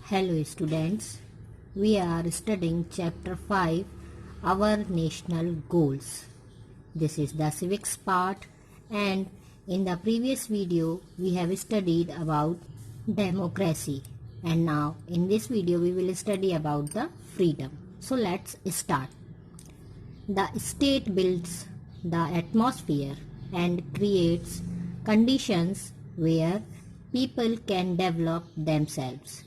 Hello students, we are studying chapter 5, Our National Goals. This is the civics part, and in the previous video we have studied about democracy, and now in this video we will study about the freedom. So let's start. The state builds the atmosphere and creates conditions where people can develop themselves.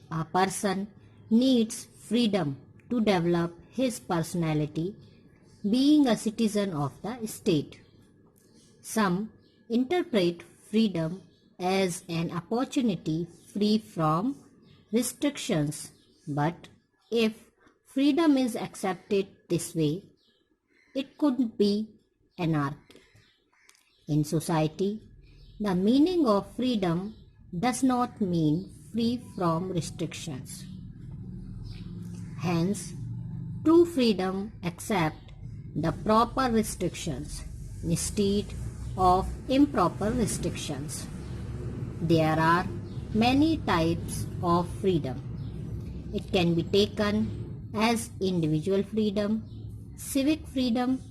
A person needs freedom to develop his personality, being a citizen of the state. Some interpret freedom as an opportunity free from restrictions, but if freedom is accepted this way, it could be anarchy. In society, the meaning of freedom does not mean free from restrictions. Hence, true freedom accepts the proper restrictions instead of improper restrictions. There are many types of freedom. It can be taken as individual freedom, civic freedom,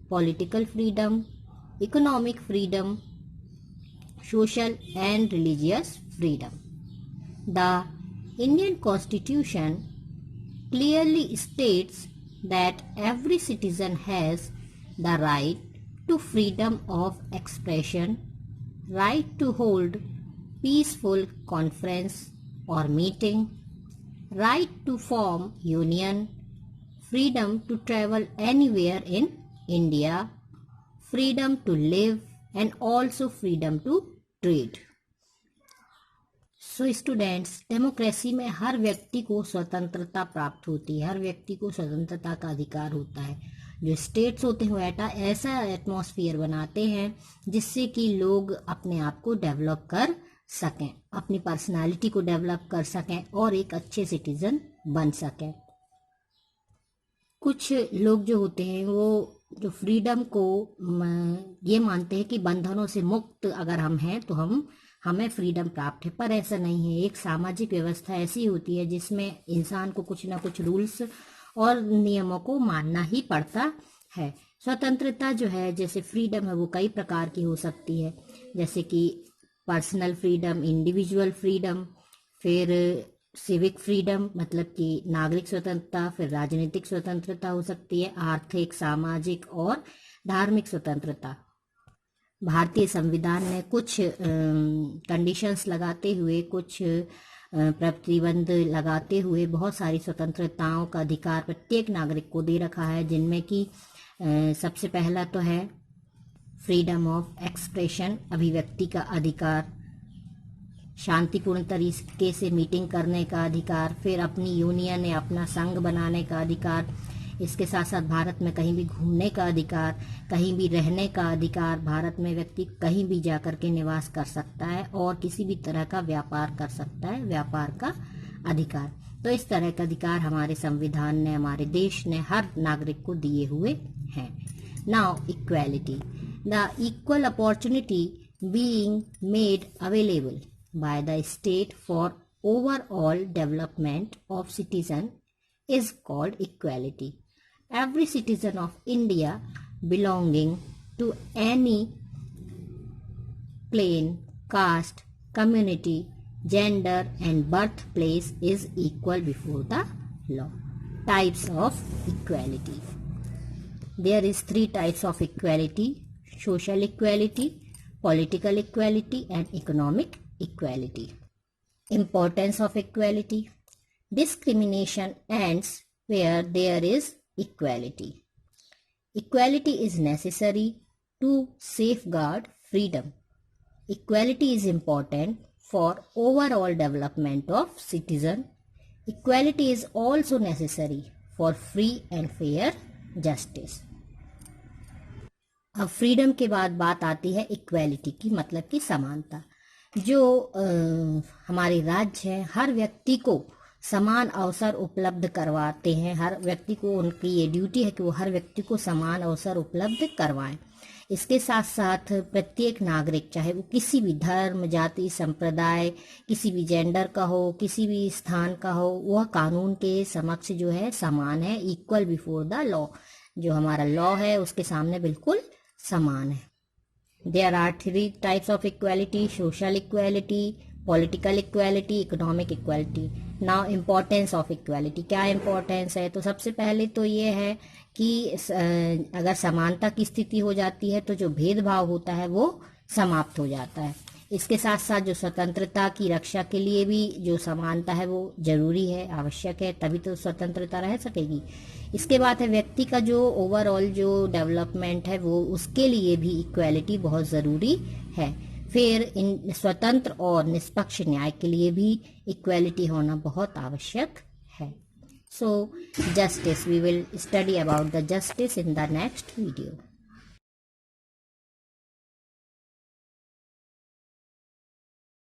political freedom, economic freedom, social and religious freedom. The Indian Constitution clearly states that every citizen has the right to freedom of expression, right to hold peaceful conference or meeting, right to form union, freedom to travel anywhere in India, freedom to live and also freedom to trade. So students, democracy में हर व्यक्ति को स्वतंत्रता प्राप्त होती है, हर व्यक्ति को स्वतंत्रता का अधिकार होता है. जो स्टेट्स होते हैं वो ऐसा एटमॉस्फेयर बनाते हैं जिससे कि लोग अपने आप को डेवलप कर सकें, अपनी पर्सनालिटी को डेवलप कर सकें और एक अच्छे सिटीजन बन सकें. कुछ लोग जो होते हैं वो जो फ्रीडम को ये मानते हैं कि बंधनों से मुक्त अगर हम हैं तो हमें फ्रीडम प्राप्त है, पर ऐसा नहीं है. एक सामाजिक व्यवस्था ऐसी होती है जिसमें इंसान को कुछ ना कुछ रूल्स और नियमों को मानना ही पड़ता है. स्वतंत्रता जो है, जैसे फ्रीडम है, वो कई प्रकार की हो सकती है, जैसे कि पर्सनल फ्रीडम, इंडिविजुअल फ्रीडम, फिर सिविक फ्रीडम मतलब कि नागरिक स्वतंत्रता, फिर राजनीतिक स्वतंत्रता हो सकती है, आर्थिक, सामाजिक और धार्मिक स्वतंत्रता. भारतीय संविधान ने कुछ कंडीशंस लगाते हुए, कुछ प्रतिबंध लगाते हुए बहुत सारी स्वतंत्रताओं का अधिकार प्रत्येक नागरिक को दे रखा है, जिनमें कि सबसे पहला तो है फ्रीडम ऑफ एक्सप्रेशन, अभिव्यक्ति का अधिकार, शांतिपूर्ण तरीके से मीटिंग करने का अधिकार, फिर अपनी यूनियन या अपना संघ बनाने का अधिकार. इसके साथ साथ भारत में कहीं भी घूमने का अधिकार, कहीं भी रहने का अधिकार, भारत में व्यक्ति कहीं भी जाकर के निवास कर सकता है और किसी भी तरह का व्यापार कर सकता है, व्यापार का अधिकार. तो इस तरह का अधिकार हमारे संविधान ने, हमारे देश ने हर नागरिक को दिए हुए हैं. Now equality, the equal opportunity being made available by the state for overall development of citizen is called equality. Every citizen of India belonging to any clan, caste, community, gender and birthplace is equal before the law. Types of equality. There is 3 types of equality: social equality, political equality and economic equality. Importance of equality. Discrimination ends where there is equality. Equality is necessary to safeguard freedom. Equality is important for overall development of citizen. Equality is also necessary for free and fair justice. अब freedom के बाद बात आती है equality की, मतलब कि समानता. जो हमारे राज्य हैं हर व्यक्ति को समान अवसर उपलब्ध करवाते हैं, हर व्यक्ति को, उनकी ये ड्यूटी है कि वो हर व्यक्ति को समान अवसर उपलब्ध करवाएं. इसके साथ साथ प्रत्येक नागरिक, चाहे वो किसी भी धर्म, जाति, संप्रदाय, किसी भी जेंडर का हो, किसी भी स्थान का हो, वह कानून के समक्ष जो है समान है, इक्वल बिफोर द लॉ। जो हमारा लॉ है उसके सामने बिल्कुल समान है। There are 3 types of equality: social equality, political equality, economic equality. Now importance of equality, क्या importance है? तो सबसे पहले तो ये है कि अगर समानता की स्थिति हो जाती है तो जो भेदभाव होता है वो समाप्त हो जाता है। इसके साथ साथ जो स्वतंत्रता की रक्षा के लिए भी जो समानता है वो जरूरी है, आवश्यक है, तभी तो स्वतंत्रता रह सकेगी। इसके बाद है व्यक्ति का जो ओवरऑल जो डेवलपमेंट है वो, उसके लिए भी इक्वालिटी बहुत ज़रूरी है। फिर इन स्वतंत्र और निष्पक्ष न्याय के लिए भी इक्वालिटी होना बहुत आवश्यक है। So justice, we will study about the justice in the next video.